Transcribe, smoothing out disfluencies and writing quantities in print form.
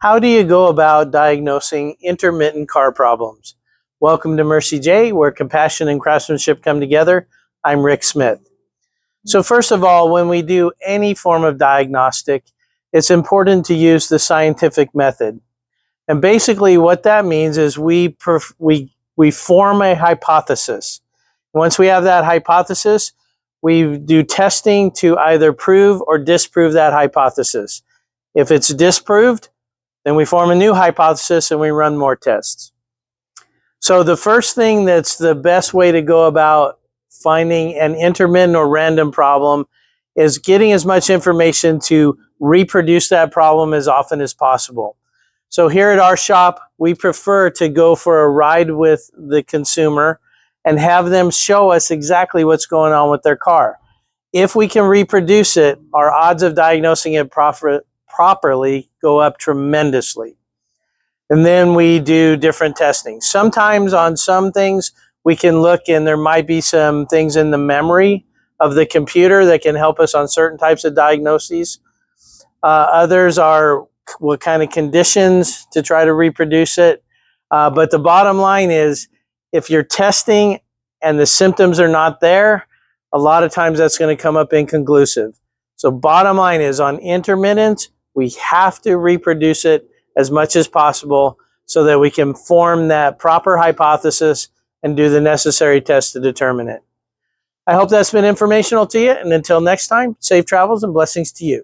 How do you go about diagnosing intermittent car problems? Welcome to Mercie J, where compassion and craftsmanship come together. I'm Rick Smith. So first of all, when we do any form of diagnostic, it's important to use the scientific method. And basically what that means is we form a hypothesis. Once we have that hypothesis, we do testing to either prove or disprove that hypothesis. If it's disproved, then we form a new hypothesis and we run more tests. So the first thing that's the best way to go about finding an intermittent or random problem is getting as much information to reproduce that problem as often as possible. So here at our shop, we prefer to go for a ride with the consumer and have them show us exactly what's going on with their car. If we can reproduce it, our odds of diagnosing it properly go up tremendously. And then we do different testing. Sometimes on some things we can look and there might be some things in the memory of the computer that can help us on certain types of diagnoses. Others are what kind of conditions to try to reproduce it. But the bottom line is if you're testing and the symptoms are not there, a lot of times that's going to come up inconclusive. So bottom line is on intermittent, we have to reproduce it as much as possible so that we can form that proper hypothesis and do the necessary tests to determine it. I hope that's been informational to you, and until next time, safe travels and blessings to you.